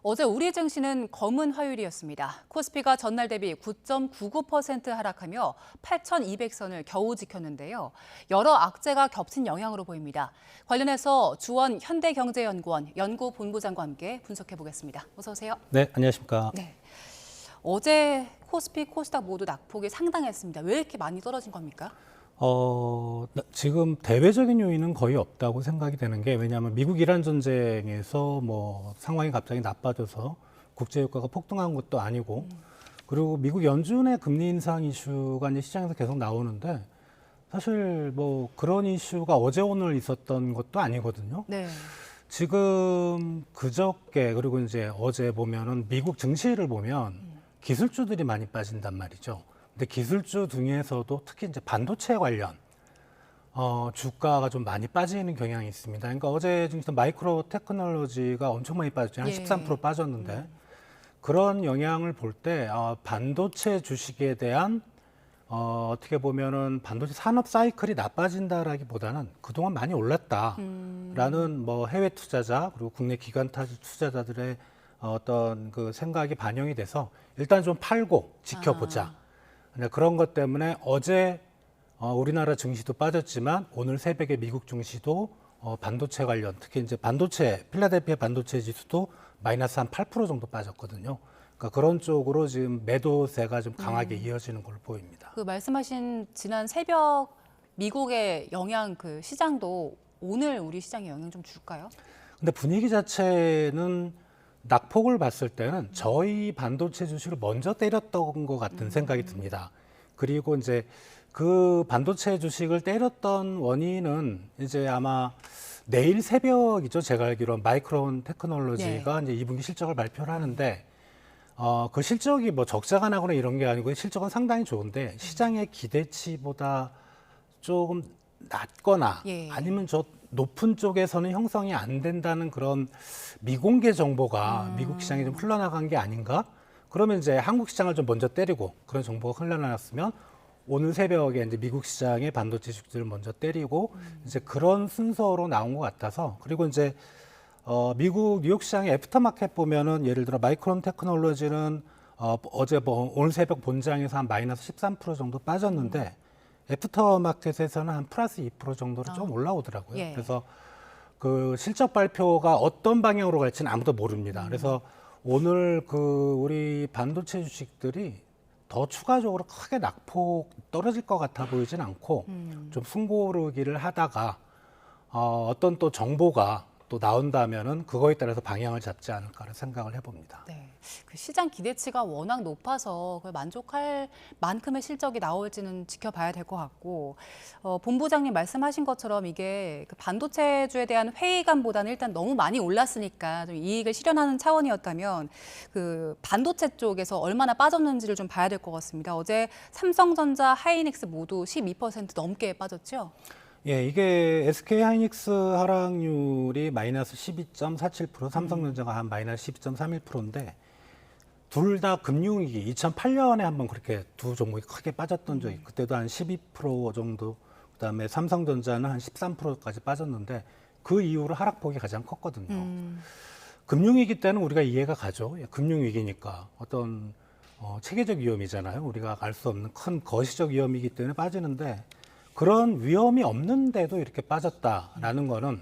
어제 우리 증시는 검은 화요일이었습니다. 코스피가 전날 대비 9.99% 하락하며 8,200선을 겨우 지켰는데요. 여러 악재가 겹친 영향으로 보입니다. 관련해서 주원 현대경제연구원 연구본부장과 함께 분석해 보겠습니다. 어서 오세요. 네, 안녕하십니까. 네. 어제 코스피, 코스닥 모두 낙폭이 상당했습니다. 왜 이렇게 많이 떨어진 겁니까? 지금 대외적인 요인은 거의 없다고 생각이 되는 게, 왜냐하면 미국 이란 전쟁에서 뭐 상황이 갑자기 나빠져서 국제 유가가 폭등한 것도 아니고, 그리고 미국 연준의 금리 인상 이슈가 이제 시장에서 계속 나오는데, 사실 뭐 그런 이슈가 어제 오늘 있었던 것도 아니거든요. 네. 지금 그저께 그리고 이제 어제 보면은 미국 증시를 보면 기술주들이 많이 빠진단 말이죠. 근데 기술주 중에서도 특히 이제 반도체 관련 주가가 좀 많이 빠지는 경향이 있습니다. 그러니까 어제 증시도 마이크로 테크놀로지가 엄청 많이 빠졌죠. 한 예. 13% 빠졌는데 그런 영향을 볼 때 반도체 주식에 대한 어떻게 보면은 반도체 산업 사이클이 나빠진다라기보다는 그동안 많이 올랐다라는 뭐 해외 투자자 그리고 국내 기관 투자자들의 어떤 그 생각이 반영이 돼서 일단 좀 팔고 지켜보자. 그런 것 때문에 어제 우리나라 증시도 빠졌지만 오늘 새벽에 미국 증시도 반도체 관련 특히 이제 반도체 필라델피아 반도체 지수도 마이너스 한 8% 정도 빠졌거든요. 그러니까 그런 쪽으로 지금 매도세가 좀 강하게 이어지는 걸로 보입니다. 그 말씀하신 지난 새벽 미국의 영향 그 시장도 오늘 우리 시장에 영향 좀 줄까요? 근데 분위기 자체는 낙폭을 봤을 때는 저희 반도체 주식을 먼저 때렸던 것 같은 생각이 듭니다. 그리고 이제 그 반도체 주식을 때렸던 원인은 이제 아마 내일 새벽이죠. 제가 알기로 마이크론 테크놀로지가 네. 이제 2분기 실적을 발표를 하는데 그 실적이 뭐 적자가 나거나 이런 게 아니고 실적은 상당히 좋은데 시장의 기대치보다 조금 낮거나 예. 아니면 저 높은 쪽에서는 형성이 안 된다는 그런 미공개 정보가 미국 시장에 좀 흘러나간 게 아닌가? 그러면 이제 한국 시장을 좀 먼저 때리고 그런 정보가 흘러나왔으면 오늘 새벽에 이제 미국 시장의 반도체 주식들을 먼저 때리고 이제 그런 순서로 나온 것 같아서 그리고 이제 미국 뉴욕 시장의 애프터마켓 보면은 예를 들어 마이크론 테크놀로지는 어제 오늘 새벽 본장에서 한 마이너스 13% 정도 빠졌는데 애프터마켓에서는 한 플러스 2% 정도로 좀 올라오더라고요. 예. 그래서 그 실적 발표가 어떤 방향으로 갈지는 아무도 모릅니다. 그래서 오늘 그 우리 반도체 주식들이 더 추가적으로 크게 낙폭 떨어질 것 같아 보이진 않고 좀 숨고르기를 하다가 어떤 또 정보가 또 나온다면은 그거에 따라서 방향을 잡지 않을까를 생각을 해봅니다. 네, 그 시장 기대치가 워낙 높아서 그걸 만족할 만큼의 실적이 나올지는 지켜봐야 될 것 같고 본부장님 말씀하신 것처럼 이게 그 반도체주에 대한 회의감보다는 일단 너무 많이 올랐으니까 좀 이익을 실현하는 차원이었다면 그 반도체 쪽에서 얼마나 빠졌는지를 좀 봐야 될 것 같습니다. 어제 삼성전자, 하이닉스 모두 12% 넘게 빠졌죠? 예, 이게 SK 하이닉스 하락률이 마이너스 12.47%, 삼성전자가 한 마이너스 12.31%인데 둘 다 금융위기 2008년에 한번 그렇게 두 종목이 크게 빠졌던 적이 그때도 한 12% 정도 그다음에 삼성전자는 한 13%까지 빠졌는데 그 이후로 하락폭이 가장 컸거든요. 금융위기 때는 우리가 이해가 가죠. 예, 금융위기니까 어떤 체계적 위험이잖아요. 우리가 알 수 없는 큰 거시적 위험이기 때문에 빠지는데 그런 위험이 없는데도 이렇게 빠졌다라는 거는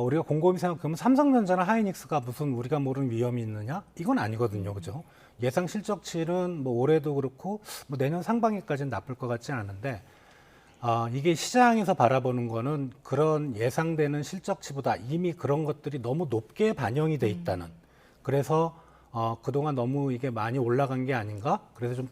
우리가 곰곰이 생각하면 삼성전자나 하이닉스가 무슨 우리가 모르는 위험이 있느냐? 이건 아니거든요. 그죠? 예상 실적치는 뭐 올해도 그렇고 뭐 내년 상반기까지는 나쁠 것 같지 않은데 이게 시장에서 바라보는 거는 그런 예상되는 실적치보다 이미 그런 것들이 너무 높게 반영이 돼 있다는 그래서 그동안 너무 이게 많이 올라간 게 아닌가? 그래서 좀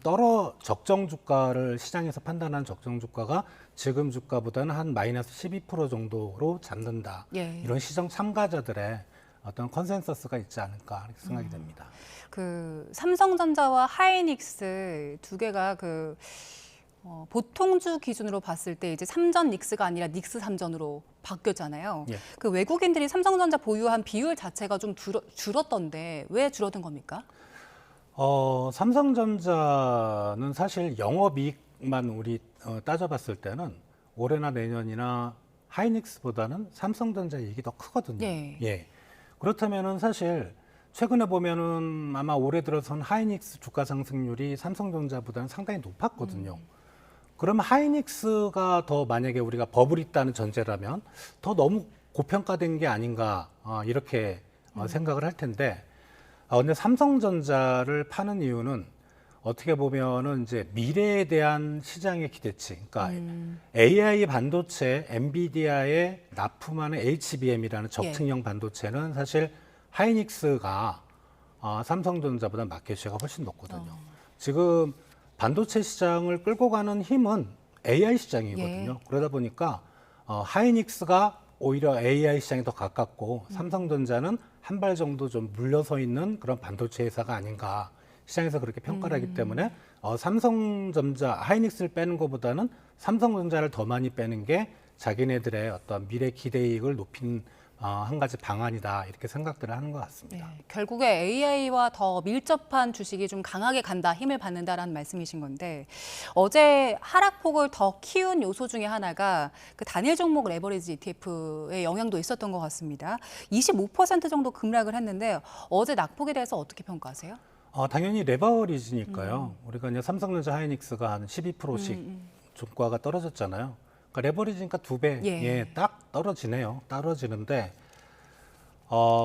적정 주가를 시장에서 판단한 적정 주가가 지금 주가보다는 한 마이너스 12% 정도로 잡는다. 예. 이런 시장 참가자들의 어떤 컨센서스가 있지 않을까 이렇게 생각이 됩니다. 그 삼성전자와 하이닉스 두 개가 그 보통주 기준으로 봤을 때 이제 삼전 닉스가 아니라 닉스 삼전으로 바뀌었잖아요. 예. 그 외국인들이 삼성전자 보유한 비율 자체가 좀 줄었던데 왜 줄어든 겁니까? 삼성전자는 사실 영업이익만 우리 따져봤을 때는 올해나 내년이나 하이닉스보다는 삼성전자 이익이 더 크거든요. 네. 예. 그렇다면은 사실 최근에 보면은 아마 올해 들어선 하이닉스 주가 상승률이 삼성전자보다는 상당히 높았거든요. 그러면 하이닉스가 더 만약에 우리가 버블이 있다는 전제라면 더 너무 고평가된 게 아닌가 이렇게 생각을 할 텐데 근데 삼성전자를 파는 이유는 어떻게 보면은 이제 미래에 대한 시장의 기대치, 그러니까 AI 반도체, 엔비디아에 납품하는 HBM이라는 적층형 반도체는 사실 하이닉스가 삼성전자보다 마켓시가 훨씬 높거든요. 지금 반도체 시장을 끌고 가는 힘은 AI 시장이거든요. 그러다 보니까 하이닉스가 오히려 AI 시장에 더 가깝고 삼성전자는 한 발 정도 좀 물러서 있는 그런 반도체 회사가 아닌가 시장에서 그렇게 평가를 하기 때문에 삼성전자, 하이닉스를 빼는 것보다는 삼성전자를 더 많이 빼는 게 자기네들의 어떤 미래 기대이익을 높인 한 가지 방안이다 이렇게 생각들을 하는 것 같습니다. 네, 결국에 AI와 더 밀접한 주식이 좀 강하게 간다, 힘을 받는다라는 말씀이신 건데 어제 하락폭을 더 키운 요소 중에 하나가 그 단일 종목 레버리지 ETF의 영향도 있었던 것 같습니다. 25% 정도 급락을 했는데 어제 낙폭에 대해서 어떻게 평가하세요? 당연히 레버리지니까요. 우리가 이제 삼성전자 하이닉스가 한 12%씩 주가가 떨어졌잖아요. 그러니까 레버리지니까 2배, 예. 딱 떨어지네요. 떨어지는데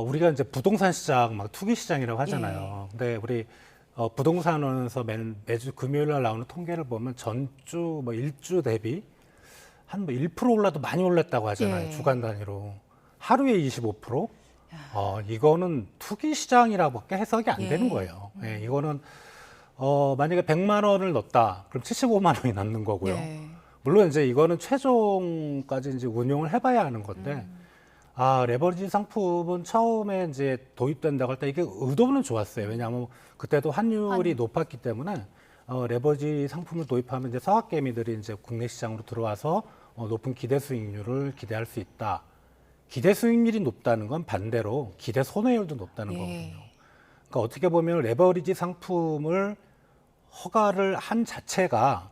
우리가 이제 부동산 시장, 막 투기 시장이라고 하잖아요. 근데 우리 부동산원에서 매주 금요일 날 나오는 통계를 보면 전주 뭐 일주 대비 한 뭐 1% 올라도 많이 올랐다고 하잖아요. 예. 주간 단위로. 하루에 25%? 이거는 투기 시장이라고밖에 해석이 안 되는 거예요. 예, 이거는 만약에 100만 원을 넣었다. 그럼 75만 원이 남는 거고요. 예. 물론 이제 이거는 최종까지 이제 운용을 해봐야 하는 건데, 레버리지 상품은 처음에 이제 도입된다고 할 때 이게 의도는 좋았어요. 왜냐하면 그때도 환율이 높았기 때문에 레버리지 상품을 도입하면 이제 서학개미들이 이제 국내 시장으로 들어와서 높은 기대 수익률을 기대할 수 있다. 기대 수익률이 높다는 건 반대로 기대 손해율도 높다는 거거든요. 그러니까 어떻게 보면 레버리지 상품을 허가를 한 자체가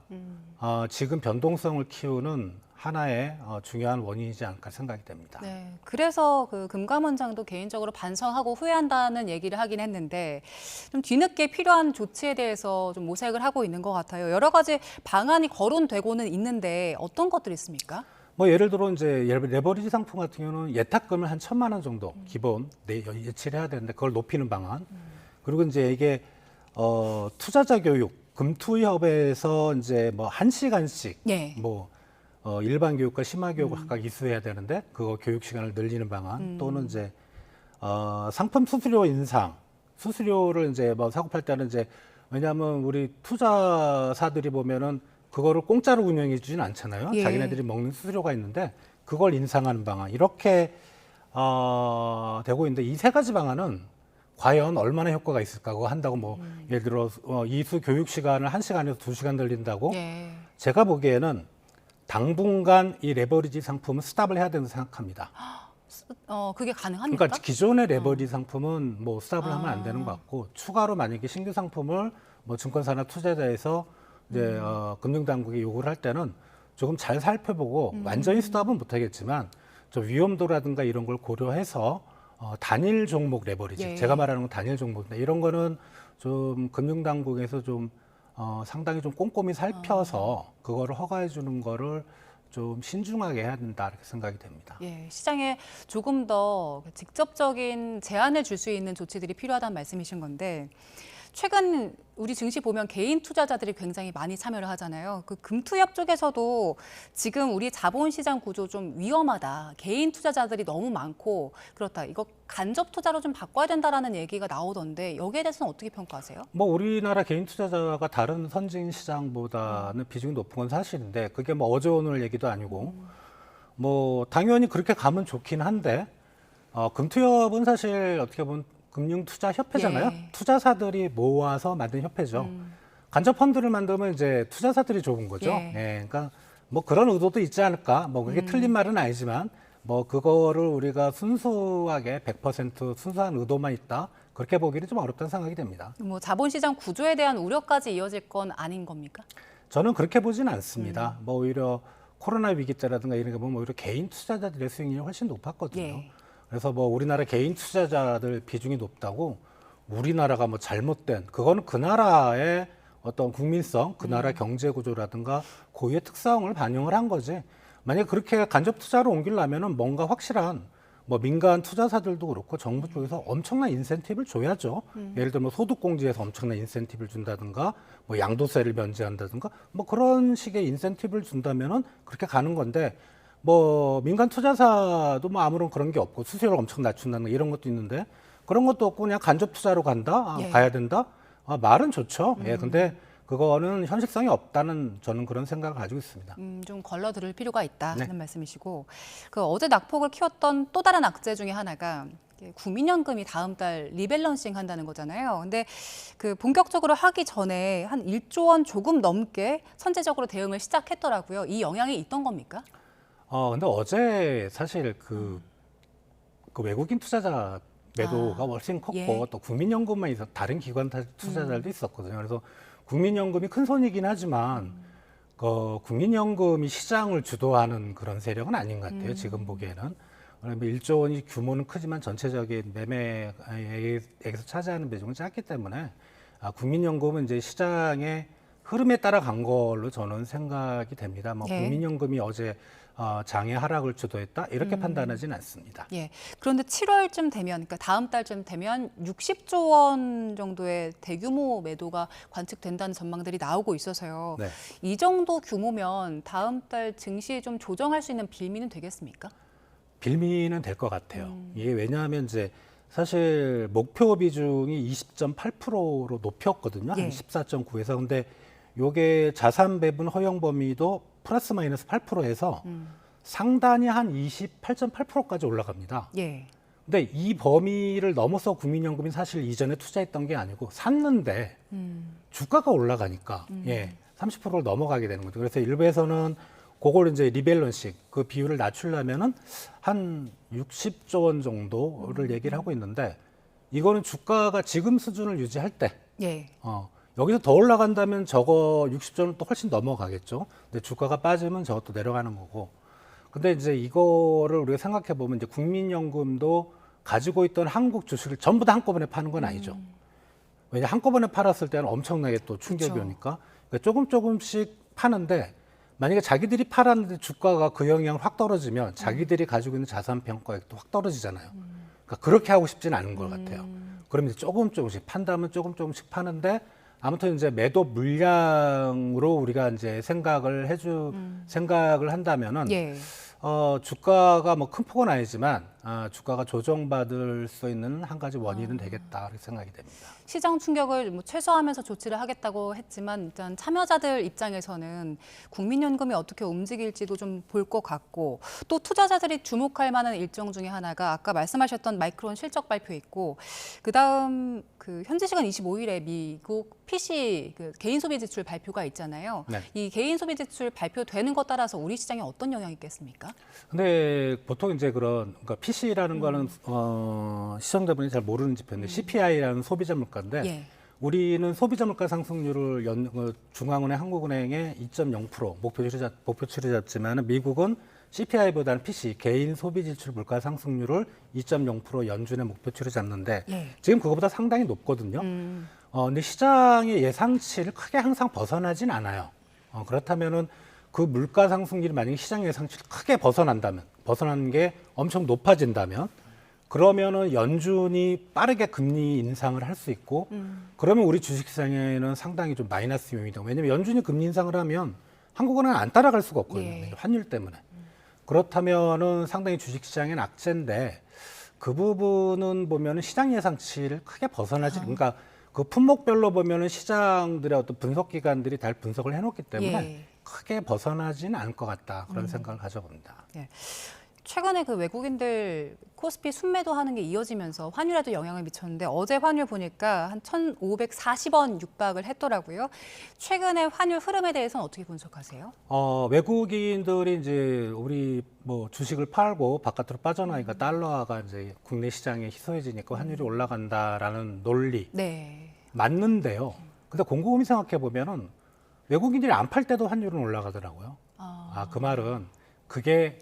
지금 변동성을 키우는 하나의 중요한 원인이지 않을까 생각이 됩니다. 네, 그래서 그 금감원장도 개인적으로 반성하고 후회한다는 얘기를 하긴 했는데 좀 뒤늦게 필요한 조치에 대해서 좀 모색을 하고 있는 것 같아요. 여러 가지 방안이 거론되고는 있는데 어떤 것들이 있습니까? 뭐 예를 들어 이제 레버리지 상품 같은 경우는 예탁금을 한 1,000만 원 정도 기본 예치를 해야 되는데 그걸 높이는 방안. 그리고 이제 이게 투자자 교육 금투협에서 이제 뭐 1시간씩 네. 뭐 일반 교육과 심화 교육을 각각 이수해야 되는데 그거 교육 시간을 늘리는 방안 또는 이제 상품 수수료 인상 수수료를 이제 뭐 사고 팔 때는 이제 왜냐하면 우리 투자사들이 보면은 그거를 공짜로 운영해 주진 않잖아요. 예. 자기네들이 먹는 수수료가 있는데 그걸 인상하는 방안 이렇게 되고 있는데 이 세 가지 방안은 과연 얼마나 효과가 있을까? 그거 한다고 뭐 예를 들어 이수 교육 시간을 1시간에서 2시간 늘린다고 예. 제가 보기에는 당분간 이 레버리지 상품은 스탑을 해야 된다고 생각합니다. 그게 가능합니까? 그러니까 기존의 레버리지 상품은 뭐 스탑을 하면 안 되는 것 같고 추가로 만약에 신규 상품을 뭐 증권사나 투자자에서 이제 금융당국이 요구를 할 때는 조금 잘 살펴보고 완전히 스탑은 못하겠지만 좀 위험도라든가 이런 걸 고려해서 단일 종목 레버리지 예. 제가 말하는 건 단일 종목인데 이런 거는 좀 금융당국에서 좀 상당히 좀 꼼꼼히 살펴서 그거를 허가해 주는 거를 좀 신중하게 해야 된다 이렇게 생각이 됩니다. 예, 시장에 조금 더 직접적인 제한을 줄 수 있는 조치들이 필요하다는 말씀이신 건데 최근 우리 증시 보면 개인 투자자들이 굉장히 많이 참여를 하잖아요. 그 금투협 쪽에서도 지금 우리 자본시장 구조 좀 위험하다. 개인 투자자들이 너무 많고 그렇다. 이거 간접 투자로 좀 바꿔야 된다라는 얘기가 나오던데 여기에 대해서는 어떻게 평가하세요? 뭐 우리나라 개인 투자자가 다른 선진 시장보다는 비중이 높은 건 사실인데 그게 뭐 어제 오늘 얘기도 아니고 뭐 당연히 그렇게 가면 좋긴 한데 금투협은 사실 어떻게 보면 금융투자협회잖아요. 예. 투자사들이 모아서 만든 협회죠. 간접 펀드를 만들면 이제 투자사들이 좋은 거죠. 예. 그러니까 뭐 그런 의도도 있지 않을까. 뭐 그게 틀린 말은 아니지만 뭐 그거를 우리가 순수하게 100% 순수한 의도만 있다. 그렇게 보기는 좀 어렵다는 생각이 됩니다. 뭐 자본시장 구조에 대한 우려까지 이어질 건 아닌 겁니까? 저는 그렇게 보지는 않습니다. 뭐 오히려 코로나 위기 때라든가 이런 게 보면 오히려 개인 투자자들의 수익률이 훨씬 높았거든요. 예. 그래서 뭐 우리나라 개인 투자자들 비중이 높다고 우리나라가 뭐 잘못된 그거는 그 나라의 어떤 국민성, 그 나라 경제 구조라든가 고유의 특성을 반영을 한 거지. 만약에 그렇게 간접 투자로 옮기려면은 뭔가 확실한 뭐 민간 투자사들도 그렇고 정부 쪽에서 엄청난 인센티브를 줘야죠. 예를 들면 소득공제에서 엄청난 인센티브를 준다든가 뭐 양도세를 면제한다든가 뭐 그런 식의 인센티브를 준다면은 그렇게 가는 건데 뭐 민간 투자사도 뭐 아무런 그런 게 없고 수수료를 엄청 낮춘다는 이런 것도 있는데 그런 것도 없고 그냥 간접 투자로 간다, 예. 가야 된다. 말은 좋죠. 예, 근데 그거는 현실성이 없다는 저는 그런 생각을 가지고 있습니다. 좀 걸러들을 필요가 있다는 네. 말씀이시고 그 어제 낙폭을 키웠던 또 다른 악재 중에 하나가 이게 국민연금이 다음 달 리밸런싱 한다는 거잖아요. 근데 그 본격적으로 하기 전에 한 1조 원 조금 넘게 선제적으로 대응을 시작했더라고요. 이 영향이 있던 겁니까? 근데 어제 사실 그 외국인 투자자 매도가 훨씬 컸고 예. 또 국민연금만 있어 다른 기관 투자자들도 있었거든요. 그래서 국민연금이 큰 손이긴 하지만 국민연금이 시장을 주도하는 그런 세력은 아닌 것 같아요. 지금 보기에는. 그러면 1조 원이 규모는 크지만 전체적인 매매액에서 차지하는 비중은 작기 때문에 국민연금은 이제 시장의 흐름에 따라 간 걸로 저는 생각이 됩니다. 뭐 예. 국민연금이 어제 장의 하락을 주도했다 이렇게 판단하지는 않습니다. 예. 그런데 7월쯤 되면, 그러니까 다음 달쯤 되면 60조 원 정도의 대규모 매도가 관측된다는 전망들이 나오고 있어서요. 네. 이 정도 규모면 다음 달 증시에 좀 조정할 수 있는 빌미는 되겠습니까? 빌미는 될 것 같아요. 이게 왜냐하면 이제 사실 목표 비중이 20.8%로 높였거든요. 예. 한 14.9에서. 근데 요게 자산 배분 허용 범위도 플러스 마이너스 8%에서 상단이 한 28.8%까지 올라갑니다. 예. 근데 이 범위를 넘어서 국민연금이 사실 이전에 투자했던 게 아니고 샀는데 주가가 올라가니까 30%를 넘어가게 되는 거죠. 그래서 일부에서는 그걸 이제 리밸런싱 그 비율을 낮추려면은 한 60조 원 정도를 얘기를 하고 있는데 이거는 주가가 지금 수준을 유지할 때 예. 여기서 더 올라간다면 저거 60조는 또 훨씬 넘어가겠죠. 근데 주가가 빠지면 저것도 내려가는 거고. 근데 이제 이거를 우리가 생각해 보면 이제 국민연금도 가지고 있던 한국 주식을 전부 다 한꺼번에 파는 건 아니죠. 왜냐 한꺼번에 팔았을 때는 엄청나게 또 충격이 그쵸. 오니까 그러니까 조금씩 파는데 만약에 자기들이 팔았는데 주가가 그 영향 확 떨어지면 자기들이 가지고 있는 자산 평가액도 확 떨어지잖아요. 그러니까 그렇게 하고 싶지는 않은 것 같아요. 그러면 이제 조금씩 판다면 조금씩 파는데 아무튼 이제 매도 물량으로 우리가 이제 생각을 한다면은 예. 주가가 뭐 큰 폭은 아니지만 주가가 조정받을 수 있는 한 가지 원인은 되겠다 이렇게 생각이 됩니다. 시장 충격을 뭐 최소화하면서 조치를 하겠다고 했지만 일단 참여자들 입장에서는 국민연금이 어떻게 움직일지도 좀 볼 것 같고 또 투자자들이 주목할 만한 일정 중에 하나가 아까 말씀하셨던 마이크론 실적 발표 있고 그다음 그 현지 시간 25일에 미국 PC 그 개인 소비 지출 발표가 있잖아요. 네. 이 개인 소비 지출 발표되는 것 따라서 우리 시장에 어떤 영향이 있겠습니까? 근데 보통 이제 그러니까 PC라는 거는 시청자분이 잘 모르는 지표인데 CPI라는 소비자 물가인데 예. 우리는 소비자 물가 상승률을 중앙은행, 한국은행의 2.0% 목표치를 잡지만 미국은 CPI보다는 PC 개인 소비 지출 물가 상승률을 2.0% 연준의 목표치로 잡는데 예. 지금 그거보다 상당히 높거든요. 근데 시장의 예상치를 크게 항상 벗어나진 않아요. 그렇다면은 그 물가 상승률이 만약에 시장 예상치를 크게 벗어나는 게 엄청 높아진다면 그러면은 연준이 빠르게 금리 인상을 할 수 있고 그러면 우리 주식시장에는 상당히 좀 마이너스 요인이다. 왜냐하면 연준이 금리 인상을 하면 한국은행은 안 따라갈 수가 없거든요. 예. 환율 때문에. 그렇다면은 상당히 주식시장에는 악재인데 그 부분은 보면은 시장 예상치를 크게 벗어나지 그러니까 그 품목별로 보면은 시장들의 어떤 분석 기관들이 다 분석을 해놓기 때문에 예. 크게 벗어나지는 않을 것 같다 그런 생각을 가져봅니다. 예. 최근에 그 외국인들 코스피 순매도하는 게 이어지면서 환율에도 영향을 미쳤는데 어제 환율 보니까 한 1,540원 육박을 했더라고요. 최근에 환율 흐름에 대해서는 어떻게 분석하세요? 외국인들이 이제 우리 뭐 주식을 팔고 바깥으로 빠져나니까 달러화가 이제 국내 시장에 희소해지니까 환율이 올라간다라는 논리 네. 맞는데요. 근데 곰곰이 생각해 보면은 외국인들이 안 팔 때도 환율은 올라가더라고요. 그 말은 그게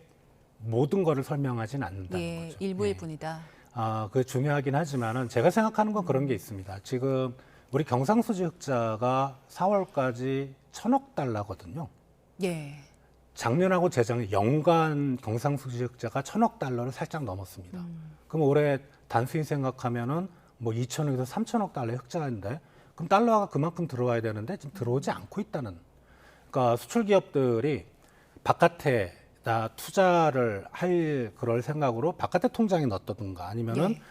모든 거를 설명하진 않는다는 예, 거죠. 일부일 예. 뿐이다. 그 중요하긴 하지만은 제가 생각하는 건 그런 게 있습니다. 지금 우리 경상수지 흑자가 4월까지 1,000억 달러거든요. 예. 작년하고 재작년 연간 경상수지 흑자가 1,000억 달러를 살짝 넘었습니다. 그럼 올해 단순히 생각하면은 뭐 2,000억에서 3,000억 달러의 흑자인데 그럼 달러가 그만큼 들어와야 되는데 지금 들어오지 않고 있다는. 그러니까 수출 기업들이 바깥에다 투자를 할 그럴 생각으로 바깥에 통장에 넣었던가 아니면은 예.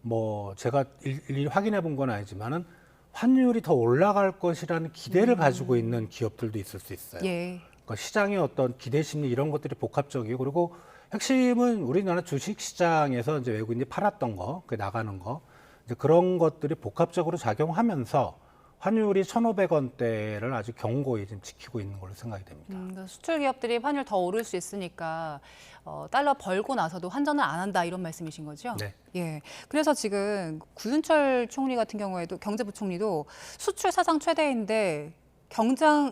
뭐 제가 일일이 확인해 본 건 아니지만은 환율이 더 올라갈 것이라는 기대를 가지고 있는 기업들도 있을 수 있어요. 예. 그러니까 시장의 어떤 기대 심리 이런 것들이 복합적이고 그리고 핵심은 우리나라 주식 시장에서 이제 외국인이 팔았던 거, 그 나가는 거 이제 그런 것들이 복합적으로 작용하면서 환율이 1,500원대를 아주 견고히 지금 지키고 있는 걸로 생각이 됩니다. 그러니까 수출 기업들이 환율 더 오를 수 있으니까 달러 벌고 나서도 환전을 안 한다 이런 말씀이신 거죠? 네. 예. 그래서 지금 구윤철 총리 같은 경우에도 경제부총리도 수출 사상 최대인데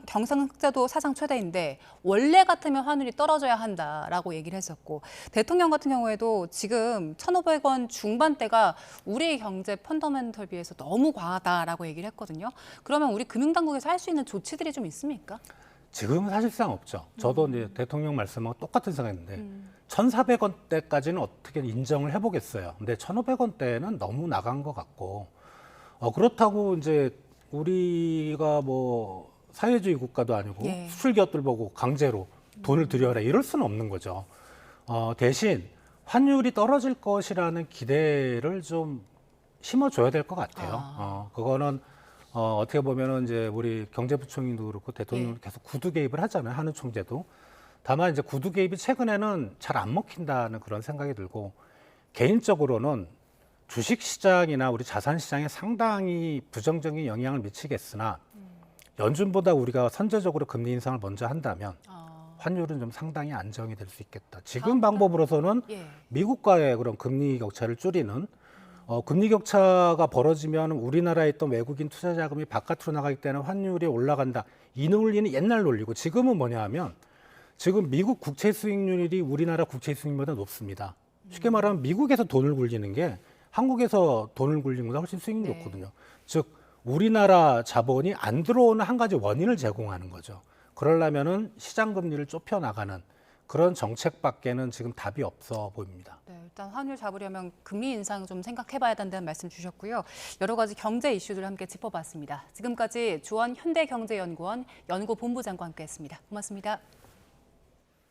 경상흑자도 사상 최대인데 원래 같으면 환율이 떨어져야 한다라고 얘기를 했었고 대통령 같은 경우에도 지금 1,500원 중반대가 우리 경제 펀더멘털 비해서 너무 과하다라고 얘기를 했거든요. 그러면 우리 금융당국에서 할 수 있는 조치들이 좀 있습니까? 지금은 사실상 없죠. 저도 이제 대통령 말씀하고 똑같은 생각인데 1,400원대까지는 어떻게 인정을 해보겠어요. 근데 1,500원대는 너무 나간 것 같고 그렇다고 이제 우리가 뭐 사회주의 국가도 아니고 예. 수출 기업들 보고 강제로 돈을 들여라 이럴 수는 없는 거죠. 대신 환율이 떨어질 것이라는 기대를 좀 심어줘야 될 것 같아요. 그거는 어떻게 보면은 이제 우리 경제부총리도 그렇고 대통령도 계속 구두 개입을 하잖아요. 한우 총재도. 다만 이제 구두 개입이 최근에는 잘 안 먹힌다는 그런 생각이 들고 개인적으로는 주식 시장이나 우리 자산 시장에 상당히 부정적인 영향을 미치겠으나 연준보다 우리가 선제적으로 금리 인상을 먼저 한다면 환율은 좀 상당히 안정이 될 수 있겠다. 지금 방법으로서는 예. 미국과의 그런 금리 격차를 줄이는 금리 격차가 벌어지면 우리나라에 있던 외국인 투자 자금이 바깥으로 나가기 때문에 환율이 올라간다. 이 논리는 옛날 논리고 지금은 뭐냐 하면 지금 미국 국채 수익률이 우리나라 국채 수익률보다 높습니다. 쉽게 말하면 미국에서 돈을 굴리는 게 한국에서 돈을 굴리는 것보다 훨씬 수익률이 네. 높거든요. 즉 우리나라 자본이 안 들어오는 한 가지 원인을 제공하는 거죠. 그러려면은 시장 금리를 좁혀 나가는 그런 정책밖에는 지금 답이 없어 보입니다. 네, 일단 환율 잡으려면 금리 인상 좀 생각해봐야 된다는 말씀 주셨고요. 여러 가지 경제 이슈들을 함께 짚어봤습니다. 지금까지 조원 현대경제연구원 연구본부장과 함께했습니다. 고맙습니다.